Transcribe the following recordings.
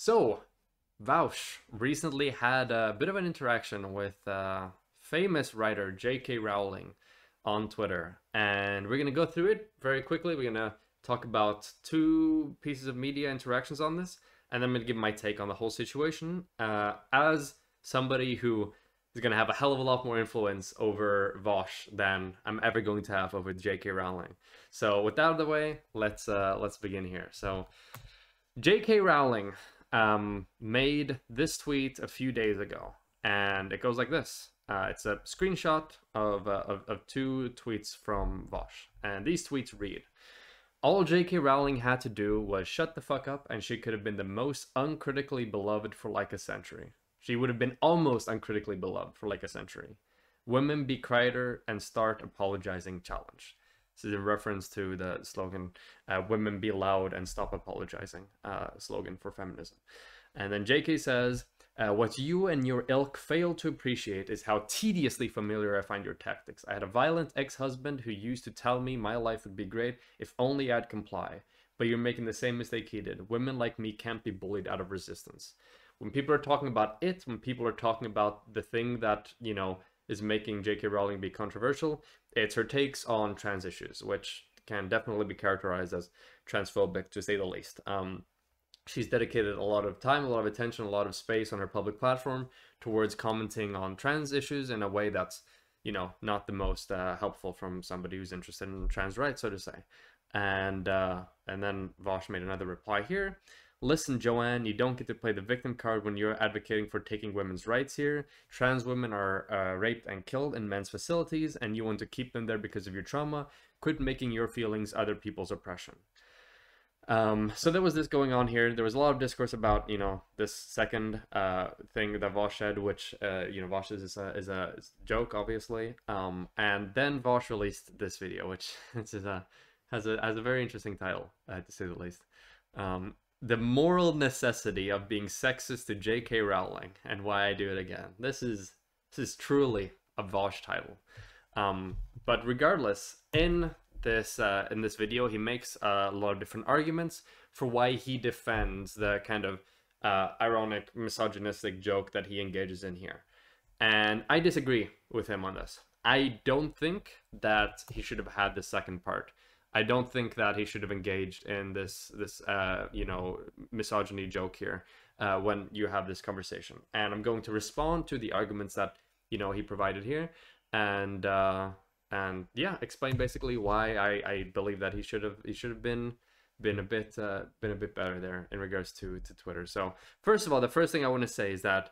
So, Vaush recently had a bit of an interaction with famous writer J.K. Rowling on Twitter, and we're gonna go through it very quickly. We're gonna talk about two pieces of media interactions on this, and then I'm gonna give my take on the whole situation. As somebody who is gonna have a hell of a lot more influence over Vaush than I'm ever going to have over J.K. Rowling. So, with that out of the way, let's begin here. So. J.K. Rowling made this tweet a few days ago, and it goes like this. It's a screenshot of two tweets from Vaush, and these tweets read, all J.K. Rowling had to do was shut the fuck up, and she could have been the most uncritically beloved for like a century. She would have been almost uncritically beloved for like a century. Women be quieter and start apologizing challenge. This is in reference to the slogan, women be loud and stop apologizing, slogan for feminism. And then JK says, what you and your ilk fail to appreciate is how tediously familiar I find your tactics. I had a violent ex-husband who used to tell me my life would be great if only I'd comply. But you're making the same mistake he did. Women like me can't be bullied out of resistance. When people are talking about it, when people are talking about the thing that, you know, is making J.K. Rowling be controversial, it's her takes on trans issues, which can definitely be characterized as transphobic, to say the least. She's dedicated a lot of time, a lot of attention, a lot of space on her public platform towards commenting on trans issues in a way that's, you know, not the most helpful from somebody who's interested in trans rights, so to say. And then Vaush made another reply here. Listen, Joanne, you don't get to play the victim card when you're advocating for taking women's rights here. Trans women are raped and killed in men's facilities, and you want to keep them there because of your trauma. Quit making your feelings other people's oppression. So there was this going on here. There was a lot of discourse about, you know, this second thing that Vaush said, which, you know, Vaush is a joke, obviously. And then Vaush released this video, which has a very interesting title, to say the least. The moral necessity of being sexist to J.K. Rowling and why I do it again. This is truly a Vaush title. But regardless, in this video, he makes a lot of different arguments for why he defends the kind of ironic, misogynistic joke that he engages in here. And I disagree with him on this. I don't think that he should have had the second part. I don't think that he should have engaged in this you know, misogyny joke here when you have this conversation. And I'm going to respond to the arguments that, you know, he provided here, and yeah, explain basically why I believe that he should have been a bit better there in regards to Twitter. So first of all, the first thing I want to say is that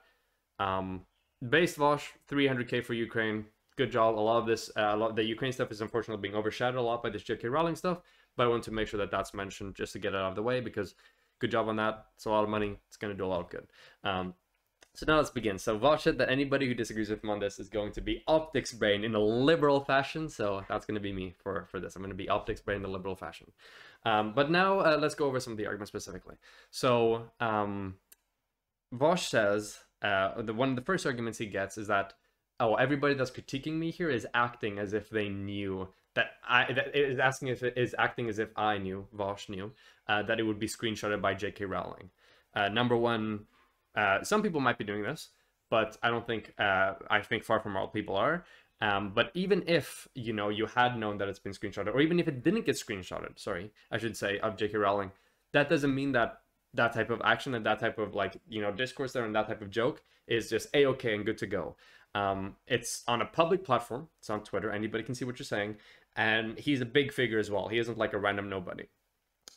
base Vaush 300K for Ukraine. Good job. A lot of this, the Ukraine stuff is unfortunately being overshadowed a lot by this J.K. Rowling stuff, but I want to make sure that that's mentioned just to get it out of the way, because good job on that. It's a lot of money. It's going to do a lot of good. So now let's begin. So Vaush said that anybody who disagrees with him on this is going to be optics brain in a liberal fashion. So that's going to be me for this. I'm going to be optics brain in a liberal fashion. But now let's go over some of the arguments specifically. So Vaush says one of the first arguments he gets is that, oh, everybody that's critiquing me here is acting as if they knew that acting as if I knew, Vaush knew, that it would be screenshotted by J.K. Rowling. Number one, some people might be doing this, but I don't think, I think far from all people are. But even if, you know, you had known that it's been screenshotted, or even if it didn't get screenshotted, sorry, I should say, of J.K. Rowling, that doesn't mean that that type of action and that type of, like, you know, discourse there and that type of joke is just A-okay and good to go. It's on a public platform. It's on Twitter. Anybody can see what you're saying. And he's a big figure as well. He isn't like a random nobody.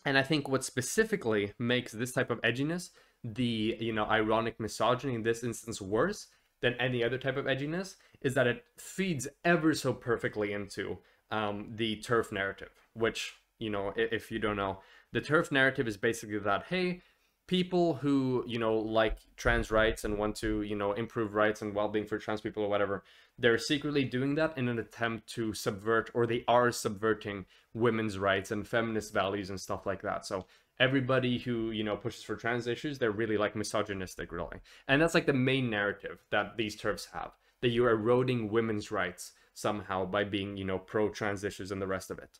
And I think what specifically makes this type of edginess, the, you know, ironic misogyny in this instance, worse than any other type of edginess, is that it feeds ever so perfectly into the TERF narrative, which, you know, if you don't know, the TERF narrative is basically that, hey, people who, you know, like trans rights and want to, you know, improve rights and well-being for trans people or whatever, they're secretly doing that in an attempt to subvert, or they are subverting, women's rights and feminist values and stuff like that. So everybody who, you know, pushes for trans issues, they're really like misogynistic, really. And that's like the main narrative that these TERFs have, that you're eroding women's rights somehow by being, you know, pro-trans issues and the rest of it.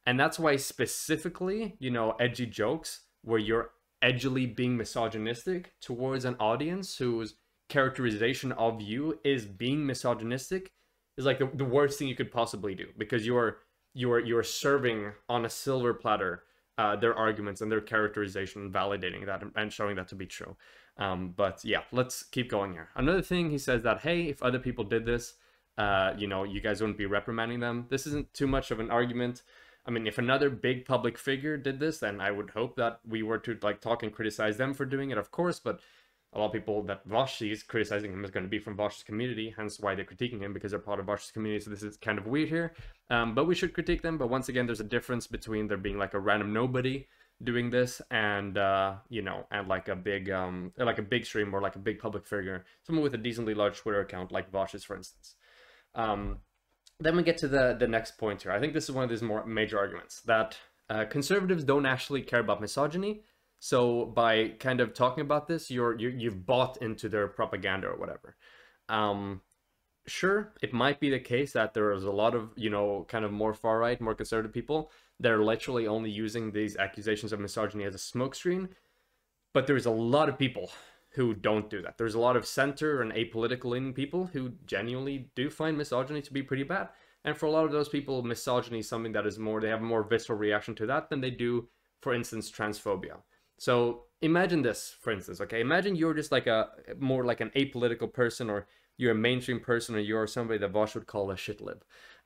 And that's why specifically, you know, edgy jokes where you're edgily being misogynistic towards an audience whose characterization of you is being misogynistic is like the worst thing you could possibly do, because you're serving on a silver platter their arguments and their characterization and validating that and showing that to be true. But yeah, let's keep going here. Another thing, he says that, hey, if other people did this, you know, you guys wouldn't be reprimanding them. This isn't too much of an argument. I mean, if another big public figure did this, then I would hope that we were to like talk and criticize them for doing it, of course. But a lot of people that Vaush sees criticizing him is going to be from Vaush's community, hence why they're critiquing him, because they're part of Vaush's community. So this is kind of weird here. But we should critique them. But once again, there's a difference between there being like a random nobody doing this and you know, and like a big stream or like a big public figure, someone with a decently large Twitter account like Vaush's, for instance. Then we get to the next point here. I think this is one of these more major arguments that conservatives don't actually care about misogyny. So by kind of talking about this, you've bought into their propaganda or whatever. Sure, it might be the case that there is a lot of, you know, kind of more far right, more conservative people that are literally only using these accusations of misogyny as a smokescreen. But there's a lot of people who don't do that. There's a lot of center and apolitical leaning people who genuinely do find misogyny to be pretty bad. And for a lot of those people, misogyny is something that is more, they have a more visceral reaction to that than they do, for instance, transphobia. So imagine this, for instance, okay? Imagine you're just like more like an apolitical person, or you're a mainstream person, or you're somebody that Vaush would call a shitlib.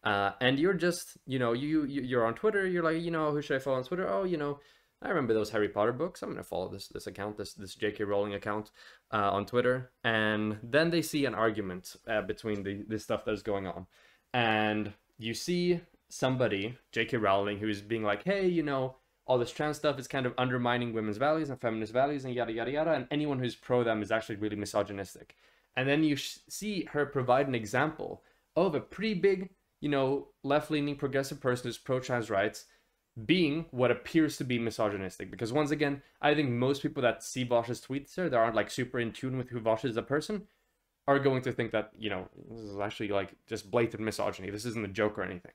And you're just, you know, you're on Twitter, you're like, you know, who should I follow on Twitter? Oh, you know, I remember those Harry Potter books. I'm going to follow this account, this J.K. Rowling account on Twitter. And then they see an argument between the stuff that is going on. And you see somebody, J.K. Rowling, who's being like, hey, you know, all this trans stuff is kind of undermining women's values and feminist values and yada, yada, yada. And anyone who's pro them is actually really misogynistic. And then you see her provide an example of a pretty big, you know, left-leaning progressive person who's pro-trans rights being what appears to be misogynistic. Because once again, I think most people that see Vaush's tweets there, that aren't like super in tune with who Vaush is as a person, are going to think that, you know, this is actually like just blatant misogyny. This isn't a joke or anything.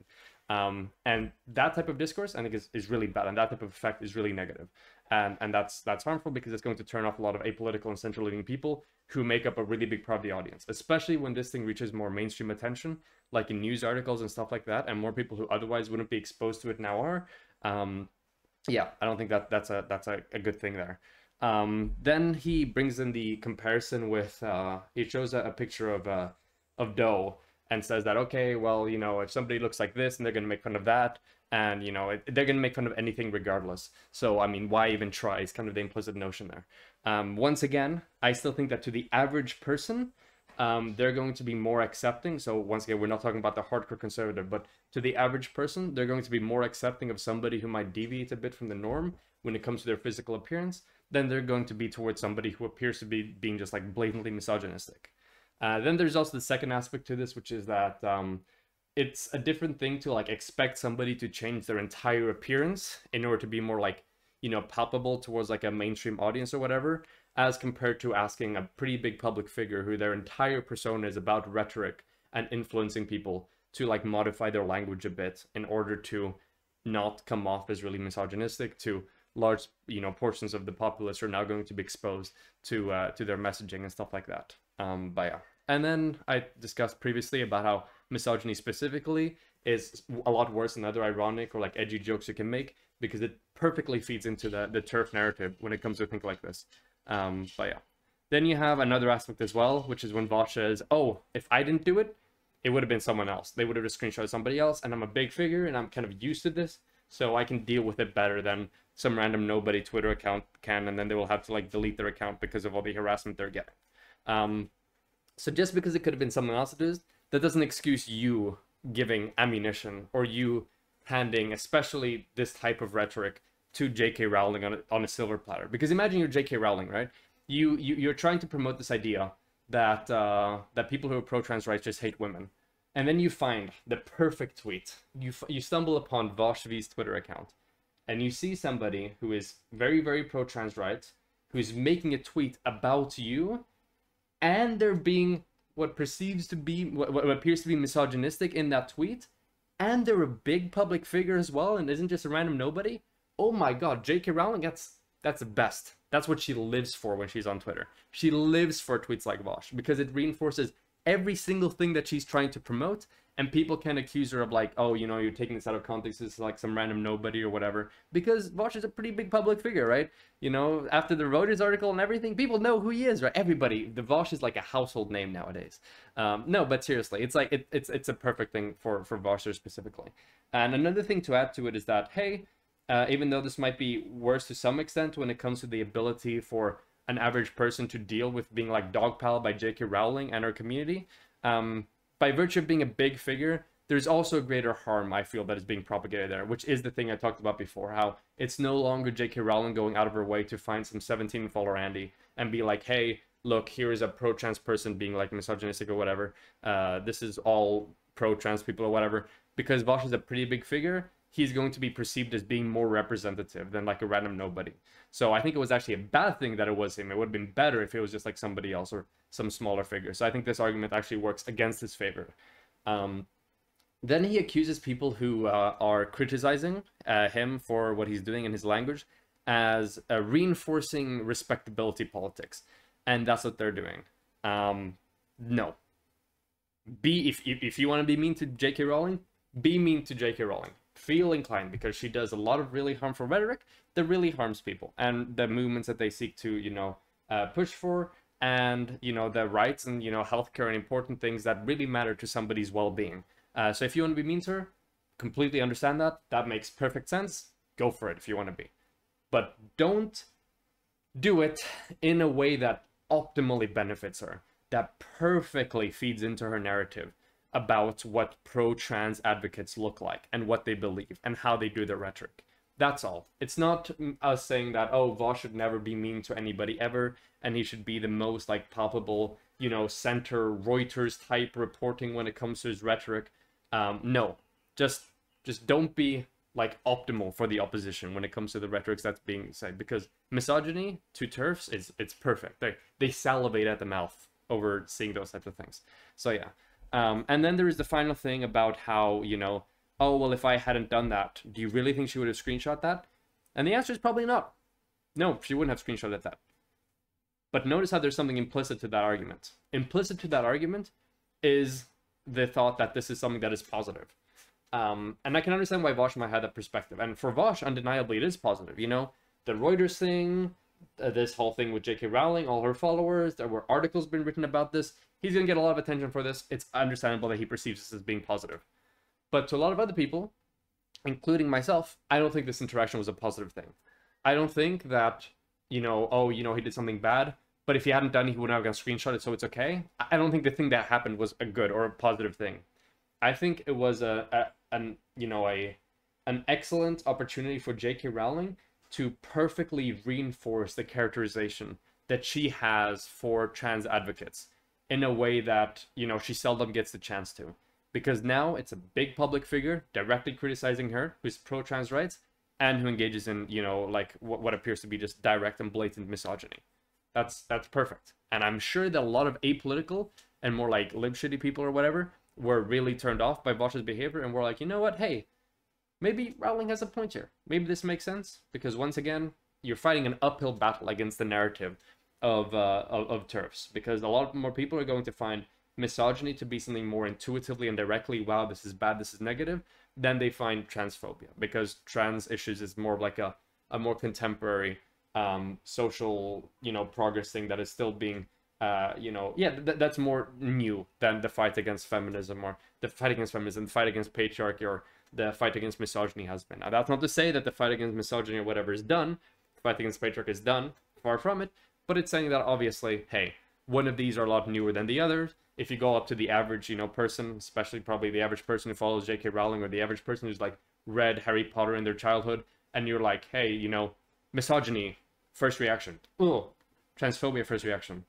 And that type of discourse, I think, is really bad, and that type of effect is really negative. And that's harmful, because it's going to turn off a lot of apolitical and central-leaning people who make up a really big part of the audience, especially when this thing reaches more mainstream attention, like in news articles and stuff like that, and more people who otherwise wouldn't be exposed to it now are. Yeah, I don't think that's a good thing there. Then he brings in the comparison with, he shows a picture of Doe and says that, okay, well, you know, if somebody looks like this and they're going to make fun of that, and, you know, they're going to make fun of anything regardless. So, I mean, why even try is kind of the implicit notion there. Once again, I still think that to the average person, they're going to be more accepting. So once again, we're not talking about the hardcore conservative, but to the average person, they're going to be more accepting of somebody who might deviate a bit from the norm when it comes to their physical appearance than they're going to be towards somebody who appears to be being just like blatantly misogynistic. Then there's also the second aspect to this, which is that it's a different thing to like expect somebody to change their entire appearance in order to be more like, you know, palpable towards like a mainstream audience or whatever, as compared to asking a pretty big public figure who their entire persona is about rhetoric and influencing people to like modify their language a bit in order to not come off as really misogynistic to large, you know, portions of the populace are now going to be exposed to their messaging and stuff like that. But yeah. And then I discussed previously about how misogyny specifically is a lot worse than other ironic or like edgy jokes you can make, because it perfectly feeds into the TERF narrative when it comes to a thing like this. But yeah. Then you have another aspect as well, which is when Vaush says, oh, if I didn't do it, it would have been someone else. They would have just screenshotted somebody else, and I'm a big figure and I'm kind of used to this, so I can deal with it better than some random nobody Twitter account can, and then they will have to like delete their account because of all the harassment they're getting. So just because it could have been someone else that doesn't excuse you giving ammunition or you handing, especially this type of rhetoric, to J.K. Rowling on a silver platter. Because imagine you're J.K. Rowling, right? You're trying to promote this idea that that people who are pro-trans rights just hate women, and then you find the perfect tweet. You stumble upon Vaush V's Twitter account, and you see somebody who is very, very pro-trans rights, who is making a tweet about you, and they're being what appears to be misogynistic in that tweet, and they're a big public figure as well, and isn't just a random nobody. Oh my god, J.K. Rowling, that's the best. That's what she lives for when she's on Twitter. She lives for tweets like Vaush because it reinforces every single thing that she's trying to promote. And people can accuse her of like, oh, you know, you're taking this out of context. This is like some random nobody or whatever. Because Vaush is a pretty big public figure, right? You know, after the Reuters article and everything, people know who he is, right? Everybody. The Vaush is like a household name nowadays. No, but seriously, it's like it's a perfect thing for Vaush specifically. And another thing to add to it is that, hey, even though this might be worse to some extent when it comes to the ability for an average person to deal with being like dogpiled by J.K. Rowling and her community, by virtue of being a big figure, there's also a greater harm, I feel, that is being propagated there, which is the thing I talked about before, how it's no longer J.K. Rowling going out of her way to find some 17-follower Andy and be like, hey, look, here is a pro-trans person being like misogynistic or whatever. This is all pro-trans people or whatever. Because Vaush is a pretty big figure, he's going to be perceived as being more representative than like a random nobody. So I think it was actually a bad thing that it was him. It would have been better if it was just like somebody else or some smaller figure. So I think this argument actually works against his favor. Then he accuses people who are criticizing him for what he's doing in his language as reinforcing respectability politics. And that's what they're doing. No. If you want to be mean to J.K. Rowling, be mean to J.K. Rowling. Feel inclined, because she does a lot of really harmful rhetoric that really harms people and the movements that they seek to, you know, push for, and, you know, the rights and, you know, healthcare and important things that really matter to somebody's well-being. So if you want to be mean to her, completely understand that. That makes perfect sense. Go for it if you want to be. But don't do it in a way that optimally benefits her, that perfectly feeds into her narrative about what pro-trans advocates look like and what they believe and how they do their rhetoric. That's all. It's not us saying that, oh, Vaush should never be mean to anybody ever, and he should be the most, like, palpable, you know, center Reuters type reporting when it comes to his rhetoric. No, just don't be, like, optimal for the opposition when it comes to the rhetorics that's being said, because misogyny to TERFs it's perfect. They salivate at the mouth over seeing those types of things. So yeah. And then there is the final thing about how, you know, oh, well, if I hadn't done that, do you really think she would have screenshot that? And the answer is probably not. No, she wouldn't have screenshotted that. But notice how there's something implicit to that argument. Implicit to that argument is the thought that this is something that is positive. And I can understand why Vaush might have that perspective. And for Vaush, undeniably, it is positive. You know, the Reuters thing, this whole thing with J.K. Rowling, all her followers, there were articles been written about this. He's going to get a lot of attention for this. It's understandable that he perceives this as being positive. But to a lot of other people, including myself, I don't think this interaction was a positive thing. I don't think that, you know, oh, you know, he did something bad, but if he hadn't done it, he wouldn't have gotten screenshotted, so it's okay. I don't think the thing that happened was a good or a positive thing. I think it was an excellent opportunity for J.K. Rowling to perfectly reinforce the characterization that she has for trans advocates in a way that, you know, she seldom gets the chance to. Because now it's a big public figure directly criticizing her, who's pro-trans rights, and who engages in, you know, like what appears to be just direct and blatant misogyny. That's perfect. And I'm sure that a lot of apolitical and more like lib-shitty people or whatever were really turned off by Vaush's behavior and were like, you know what, hey, maybe Rowling has a point here. Maybe this makes sense. Because once again, you're fighting an uphill battle against the narrative of TERFs, because a lot more people are going to find misogyny to be something more intuitively and directly, wow, this is bad, this is negative, than they find transphobia, because trans issues is more like a more contemporary social, you know, progress thing that is still being you know, yeah, that's more new than the fight against feminism, or the fight against feminism, the fight against patriarchy, or the fight against misogyny has been. Now, that's not to say that the fight against misogyny or whatever is done. The fight against patriarchy is done, far from it. But it's saying that obviously, hey, one of these are a lot newer than the others. If you go up to the average, you know, person, especially probably the average person who follows J.K. Rowling, or the average person who's like read Harry Potter in their childhood, and you're like, hey, you know, misogyny, first reaction. Oh, transphobia, first reaction.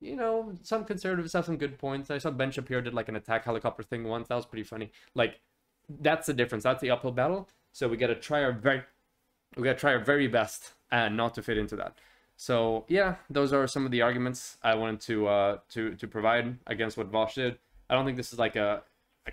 You know, some conservatives have some good points. I saw Ben Shapiro did like an attack helicopter thing once. That was pretty funny. Like, that's the difference. That's the uphill battle. So we gotta try our very best and not to fit into that. So yeah, those are some of the arguments I wanted to provide against what Vaush did. I don't think this is like a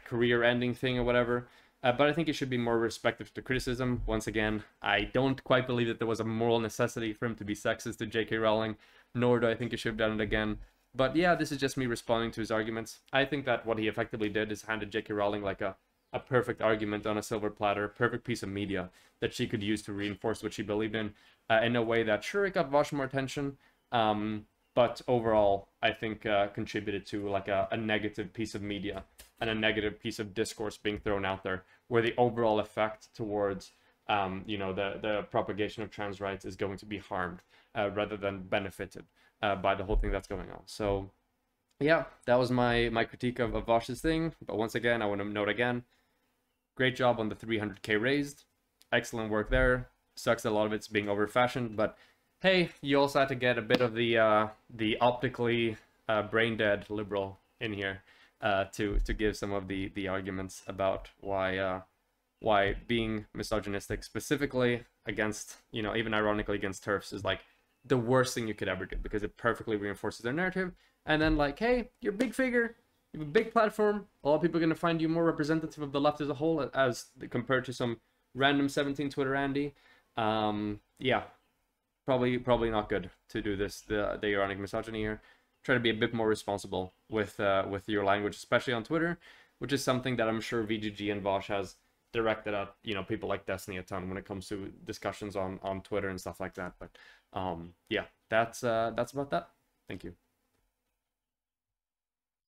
career-ending thing or whatever. But I think it should be more respectful to criticism. Once again, I don't quite believe that there was a moral necessity for him to be sexist to J.K. Rowling, nor do I think he should have done it again. But yeah, this is just me responding to his arguments. I think that what he effectively did is handed J.K. Rowling like a perfect argument on a silver platter, perfect piece of media that she could use to reinforce what she believed in a way that, sure, it got Vaush more attention, but overall, I think contributed to like a negative piece of media and a negative piece of discourse being thrown out there, where the overall effect towards the propagation of trans rights is going to be harmed rather than benefited by the whole thing that's going on. So yeah, that was my critique of Vaush's thing. But once again, I want to note again, great job on the 300k raised. Excellent work there. Sucks that a lot of it's being over fashioned, but hey, you also had to get a bit of the optically brain dead liberal in here to give some of the arguments about why being misogynistic, specifically against, even ironically against TERFs, is like the worst thing you could ever do, because it perfectly reinforces their narrative. And then like, hey, you're a big figure, you have a big platform, a lot of people are going to find you more representative of the left as a whole as compared to some random 17 Twitter Andy. Yeah, probably not good to do this, the ironic misogyny here. Try to be a bit more responsible with your language, especially on Twitter, which is something that I'm sure VGG and Vaush has directed at people like Destiny a ton when it comes to discussions on Twitter and stuff like that. But yeah, that's about that. Thank you.